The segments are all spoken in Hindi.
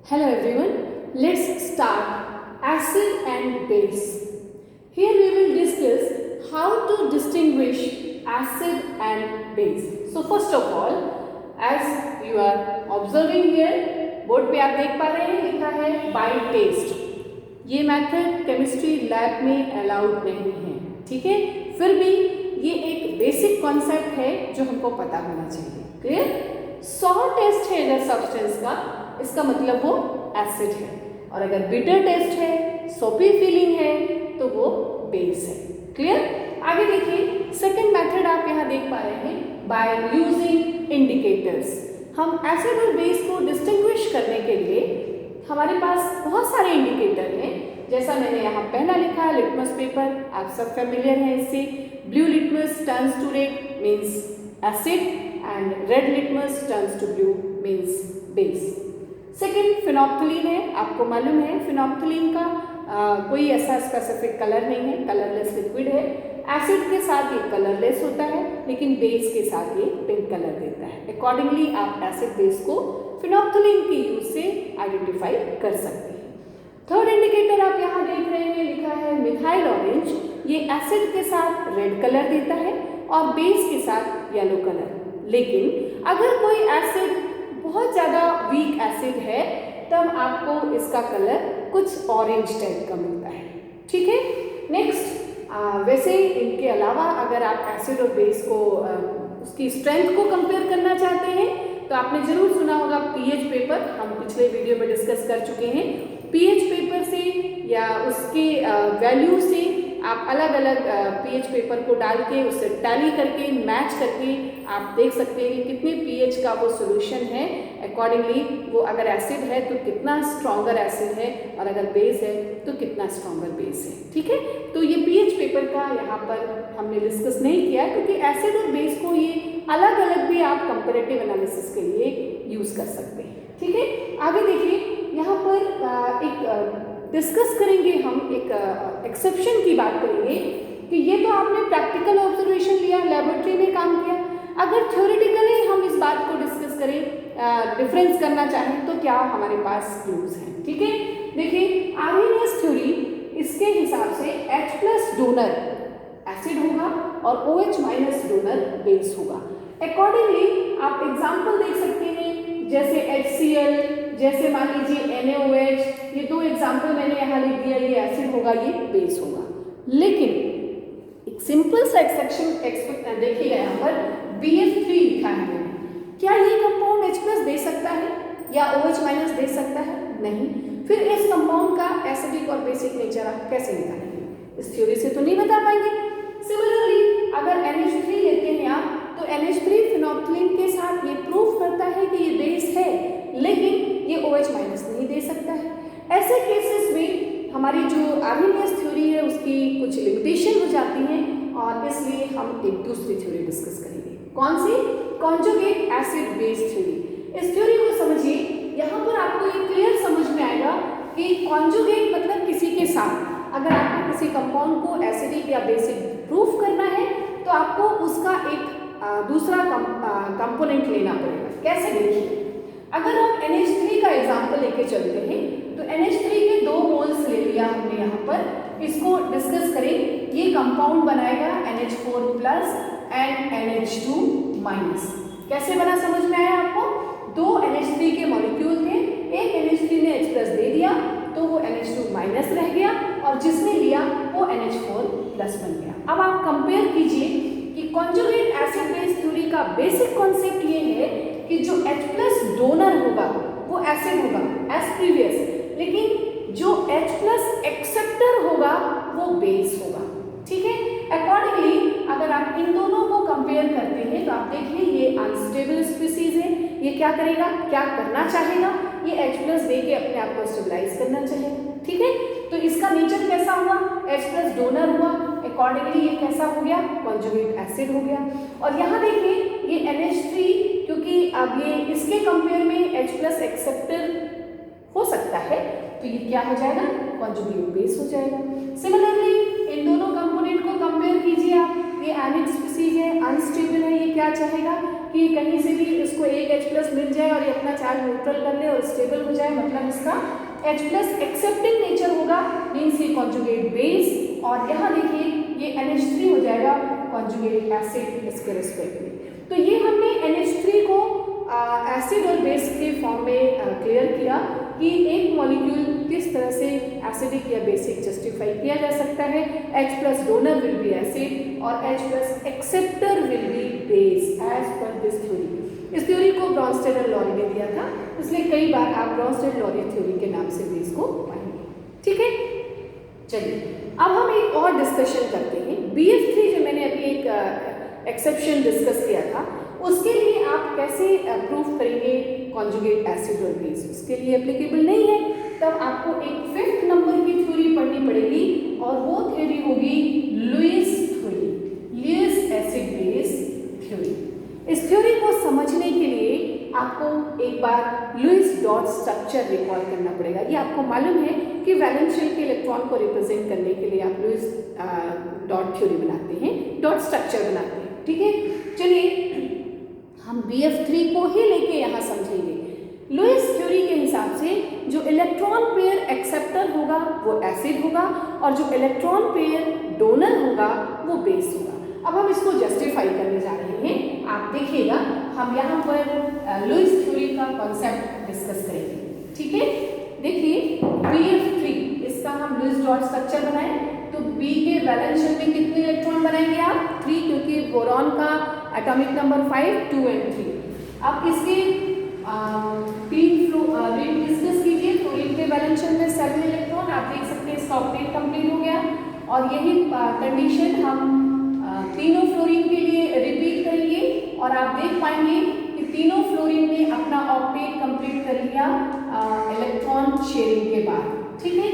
Hello everyone, let's start acid and base. Here we will discuss how to distinguish acid and base. So first of all, as you are observing here, board पे आप देख पा रहे हैं लिखा है by taste. ये मेथड केमिस्ट्री लैब में अलाउड नहीं है, ठीक है? फिर भी ये एक बेसिक कॉन्सेप्ट है जो हमको पता होना चाहिए. क्लियर? सॉर टेस्ट है अगर सब्सटेंस का, इसका मतलब वो एसिड है, और अगर बिटर टेस्ट है, सोपी फीलिंग है, तो वो बेस है. क्लियर? आगे देखिए, सेकंड मेथड आप यहाँ देख पा रहे हैं बाय यूजिंग इंडिकेटर्स. हम एसिड और बेस को डिस्टिंग्विश करने के लिए हमारे पास बहुत सारे इंडिकेटर हैं. जैसा मैंने यहाँ पहला लिखा है लिटमस पेपर, आप सब फेमिलियर हैं इससे. Blue litmus turns to red means acid and red litmus turns to blue means base. Second phenolphthalein है. आपको मालूम है फिनोप्थलीन का कोई ऐसा स्पेसिफिक कलर नहीं है, कलरलेस लिक्विड है. एसिड के साथ ये कलरलेस होता है, लेकिन बेस के साथ ये पिंक कलर देता है. अकॉर्डिंगली आप एसिड बेस को फिनोप्थलीन के यूज से आइडेंटिफाई कर सकते हैं. थर्ड इंडिकेटर आप यहाँ देख रहे हैं लिखा है मिथाइल ऑरेंज. ये एसिड के साथ रेड कलर देता है और बेस के साथ येलो कलर. लेकिन अगर कोई एसिड बहुत ज़्यादा वीक एसिड है तब आपको इसका कलर कुछ ऑरेंज टाइप का मिलता है. ठीक है. नेक्स्ट, वैसे इनके अलावा अगर आप एसिड और बेस को उसकी स्ट्रेंथ को कंपेयर करना चाहते हैं तो आपने ज़रूर सुना होगा पीएच पेपर. हम पिछले वीडियो में डिस्कस कर चुके हैं. पीएच पेपर से या उसके वैल्यू से आप अलग अलग पीएच पेपर को डाल के उससे टैली करके मैच करके आप देख सकते हैं कि कितने पीएच का वो सॉल्यूशन है. अकॉर्डिंगली वो अगर एसिड है तो कितना स्ट्रॉन्गर एसिड है, और अगर बेस है तो कितना स्ट्रॉन्गर बेस है. ठीक है. तो ये पीएच पेपर का यहाँ पर हमने डिस्कस नहीं किया, क्योंकि एसिड और बेस को ये अलग अलग भी आप कंपेरेटिव एनालिसिस के लिए यूज़ कर सकते हैं. ठीक है. आगे देखिए, यहाँ पर एक डिस्कस करेंगे हम एक एक्सेप्शन की बात करेंगे कि ये तो आपने प्रैक्टिकल ऑब्जर्वेशन लिया, लेबोरेटरी में काम किया. अगर थ्योरेटिकली हम इस बात को डिस्कस करें, डिफरेंस करना चाहें, तो क्या हमारे पास क्लूज हैं. ठीक है. देखिए, आर्हेनियस थ्योरी इसके हिसाब से H+ डोनर एसिड होगा और OH- डोनर बेस होगा. अकॉर्डिंगली आप एग्जाम्पल देख सकते हैं, जैसे HCl, जैसे मान लीजिए NaOH. ये दो एग्जाम्पल मैंने यहाँ लिख दिया. ये एसिड होगा, ये बेस होगा. लेकिन एक सिंपल सा एक्सेप्शन देखिएगा, यहाँ पर BF3 लिखा है मैंने. क्या ये कंपाउंड H+ दे सकता है या OH- दे सकता है? नहीं. फिर इस कंपाउंड का एसिडिक और बेसिक नेचर आप कैसे निकालेंगे? इस थ्योरी से तो नहीं बता पाएंगे. सिमिलरली अगर NH3 लेते हैं आप, तो NH3 फिनोप्थलीन के साथ ये प्रूफ करता है कि ये बेस है, लेकिन ये OH- नहीं दे सकता है. ऐसे केसेस में हमारी जो आर्हेनियस थ्योरी है उसकी कुछ लिमिटेशन हो जाती हैं, और इसलिए हम एक दूसरी थ्योरी डिस्कस करेंगे. कौन सी? Conjugate acid base theory. इस थ्योरी को समझिए. यहाँ पर आपको ये क्लियर समझ में आएगा कि कॉन्जुगेट मतलब किसी के साथ. अगर आपको किसी कंपाउंड को एसिडिक या बेसिक प्रूफ करना है तो आपको उसका एक दूसरा कंपोनेंट लेना पड़ेगा. कैसे? देखिए, अगर हम NH3 का एग्जाम्पल लेके चलते हैं, तो NH3 के 2 मोल्स ले लिया हमने. यहाँ पर इसको डिस्कस करें. ये कंपाउंड बनाएगा NH4+ एंड NH2-. कैसे बना समझ में आया आपको? 2 NH3 के मॉलिक्यूल थे, एक NH3 ने H+ दे दिया तो वो NH2- रह गया, और जिसने लिया वो NH4+ बन गया. अब आप कंपेयर कीजिए कि कॉन्जुगेट एसिड बेस थ्योरी का बेसिक कॉन्सेप्ट ये है कि जो H+ डोनर होगा वो एसिड होगा एज प्रीवियस, लेकिन जो H+ एक्सेप्टर होगा वो बेस होगा. ठीक है. अकॉर्डिंगली अगर आप इन दोनों को कंपेयर करते हैं तो आप देखिए ये अनस्टेबल स्पीसीज है. ये क्या करेगा, क्या करना चाहेगा? ये H+ दे के अपने आप को स्टेबलाइज करना चाहेगा. ठीक है. तो इसका नेचर कैसा हुआ? H+ डोनर हुआ. अकॉर्डिंगली ये कैसा हो गया? कॉन्जुगेट एसिड हो गया. और यहाँ देखिए ये NH3, क्योंकि अब ये इसके कंपेयर में H+ एक्सेप्टर हो सकता है, तो ये क्या हो जाएगा? कॉन्जुगेट बेस हो जाएगा. सिमिलरली इन दोनों कंपोनेंट को कंपेयर कीजिए आप. ये एनिड स्पीसीज है, अनस्टेबल है. ये क्या चाहेगा कि कहीं से भी इसको एक H+ मिल जाए और ये अपना चार्ज न्यूट्रल कर ले और स्टेबल हो जाए, मतलब इसका H+ एक्सेप्टिंग नेचर होगा, मीन्स ये कॉन्जुगेट बेस। और यहाँ देखिए ये NH3 हो जाएगा कॉन्जुगेट एसिड इसके रिस्पेक्ट में। तो ये हमने NH3 को एसिड और बेस के फॉर्म में क्लियर किया कि एक मॉलिक्यूल किस तरह से एसिडिक या बेसिक जस्टिफाई किया जा सकता है। H+ donor will be acid और H+ acceptor will be base as per this theory. इस थ्योरी को ब्रॉन्स्टेड और लॉरी ने दिया था, इसलिए कई बार आप ब्रॉन्स्टेड लॉरी थ्योरी के नाम से भी इसको पाएंगे। ठीक है, चलिए अब हम एक और डिस्कशन करते हैं। BF3 जो मैंने अभी एक एक्सेप्शन डिस्कस किया था, उसके लिए आप कैसे प्रूफ करेंगे कॉन्जुगेट एसिड और बेस, उसके लिए एप्लीकेबल नहीं है। तब आपको एक 5th नंबर की थ्योरी पढ़नी पड़ेगी और वो थ्योरी होगी Lewis theory, Lewis acid base theory. इस थ्योरी को समझने के लिए आपको एक बार लुईस डॉट स्ट्रक्चर रिकॉल करना पड़ेगा। ये आपको मालूम है कि वैलेंस शेल के इलेक्ट्रॉन को रिप्रेजेंट करने के लिए आप लुईस डॉट थ्योरी बनाते हैं, डॉट स्ट्रक्चर बनाते हैं। ठीक है, चलिए हम BF3 को ही लेके यहाँ समझेंगे। लुईस थ्योरी के हिसाब से जो इलेक्ट्रॉन पेयर एक्सेप्टर होगा वो एसिड होगा और जो इलेक्ट्रॉन पेयर डोनर होगा वो बेस होगा। अब हम इसको जस्टिफाई करने जा रहे हैं। आप देखिएगा हम यहाँ पर लुईस थ्योरी का कॉन्सेप्ट डिस्कस करेंगे। ठीक है, देखिए BF3 इसका हम लुईस डॉट स्ट्रक्चर बनाए तो B के वैलेंस शेल में कितने इलेक्ट्रॉन बनाएंगे आप? 3, क्योंकि बोरॉन का एटॉमिक नंबर 5, 2 और 3। अब इसके 3 रिंग डिस्कस कीजिए। फ्लोरीन के वैलेंस शेल में 7 इलेक्ट्रॉन, आप देख सकते हैं इसका ऑक्टेट कंप्लीट हो गया। और यही कंडीशन हम तीनों फ्लोरीन के लिए रिपीट करेंगे और आप देख पाएंगे कि तीनों फ्लोरीन ने अपना ऑक्टेट कंप्लीट कर लिया इलेक्ट्रॉन शेयरिंग के बाद। ठीक है,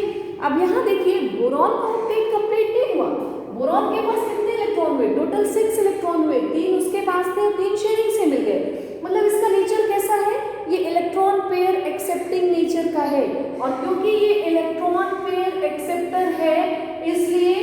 अब यहाँ देखिए बोरॉन का ऑक्टेट कंप्लीट नहीं हुआ। बोरॉन के पास कितने इलेक्ट्रॉन हुए? टोटल 6 इलेक्ट्रॉन हुए, 3 उसके पास थे और 3 शेयरिंग से मिल गए। मतलब इसका नेचर कैसा है? ये इलेक्ट्रॉन पेयर एक्सेप्टिंग नेचर का है और क्योंकि ये इलेक्ट्रॉन पेयर एक्सेप्टर है इसलिए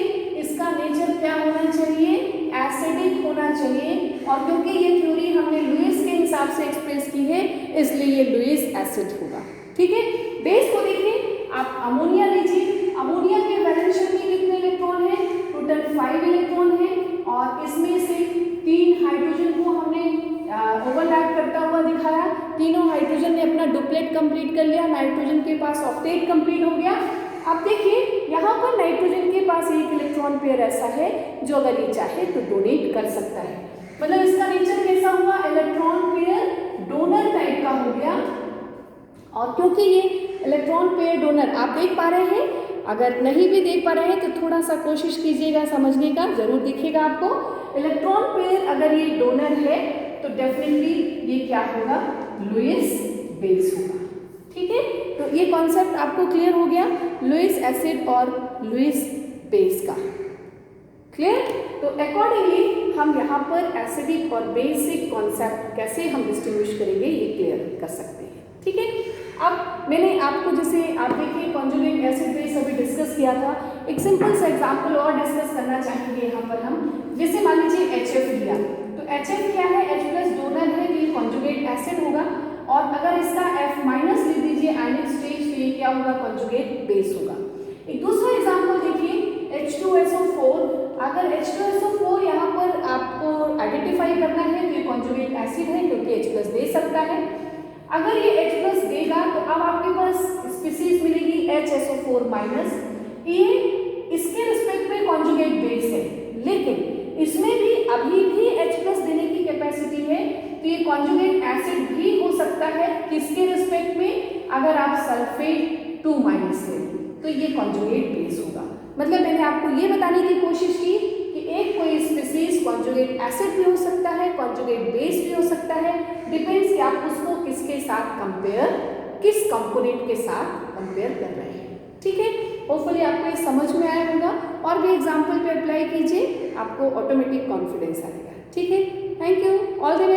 इसका नेचर क्या होना चाहिए? एसिडिक होना चाहिए। और क्योंकि ये थ्योरी हमने लुईस के हिसाब से एक्सप्रेस की है इसलिए ये लुईस एसिड होगा। ठीक है, बेस को देखिए, आप अमोनिया लीजिए। अमोनिया के वैलेंस शेल में कितने इलेक्ट्रॉन है? टोटल 5 इलेक्ट्रॉन है और इसमें से 3 हाइड्रोजन को हमने ओवरलैप करता हुआ दिखाया। तीनों हाइड्रोजन ने अपना डुप्लेट कंप्लीट कर लिया, नाइट्रोजन के पास ऑक्टेट कंप्लीट हो गया। अब देखिए यहाँ पर नाइट्रोजन के पास एक इलेक्ट्रॉन पेयर ऐसा है जो अगर ये चाहे तो डोनेट कर सकता है। मतलब इसका नेचर कैसा हुआ? इलेक्ट्रॉन पेयर डोनर टाइप का हो गया। और क्योंकि ये इलेक्ट्रॉन पेयर डोनर आप देख पा रहे हैं, अगर नहीं भी देख पा रहे हैं तो थोड़ा सा कोशिश कीजिएगा समझने का, जरूर दिखेगा आपको। इलेक्ट्रॉन पेयर अगर ये डोनर है तो डेफिनेटली ये क्या होगा? लुईस बेस होगा। ठीक है, तो ये कॉन्सेप्ट आपको क्लियर हो गया लुईस एसिड और लुईस बेस का। क्लियर? तो अकॉर्डिंगली हम यहाँ पर एसिडिक और बेसिक कॉन्सेप्ट कैसे हम डिस्टिंग्विश करेंगे ये क्लियर कर सकते हैं। ठीक है, अब मैंने आपको जैसे आप देखिए कॉन्जुगेट एसिड बेस अभी डिस्कस किया था, एक सिंपल सा एग्जांपल और डिस्कस करना चाहेंगे यहाँ पर हम। जैसे मान लीजिए HF लिया, तो HF क्या है? H+ डोनर है, ये कॉन्जुगेट एसिड होगा। और अगर इसका F- लिख दीजिए आयनिक स्टेज, तो ये क्या होगा? कॉन्जुगेट बेस होगा। एक दूसरा एग्जांपल देखिए H2SO4। अगर H2SO4 यहाँ पर आपको आइडेंटिफाई करना है तो ये कॉन्जुगेट एसिड है क्योंकि H+ दे सकता है। अगर ये H+ देगा तो अब आपके पास स्पीसीज मिलेगी HSO4-। ये इसके रिस्पेक्ट में कॉन्जुगेट बेस है, लेकिन इसमें भी अभी भी H+ देने की कैपेसिटी है, तो ये कॉन्जुगेट एसिड भी हो सकता है। किसके रिस्पेक्ट में? अगर आप सल्फेट 2- लें तो ये कॉन्जुगेट बेस होगा। मतलब मैंने आपको ये बताने की कोशिश की कि एक कोई स्पीसीज कॉन्जुगेट एसिड भी हो सकता है, कॉन्जुगेट बेस भी हो सकता है, डिपेंड्स कि आप उसको किसके साथ कंपेयर, किस कंपोनेंट के साथ कंपेयर कर रहे हैं। ठीक है, होपफुली आपको ये समझ में आया होगा और भी एग्जाम्पल पे अप्लाई कीजिए, आपको ऑटोमेटिक कॉन्फिडेंस आएगा। ठीक है, thank you, all the best.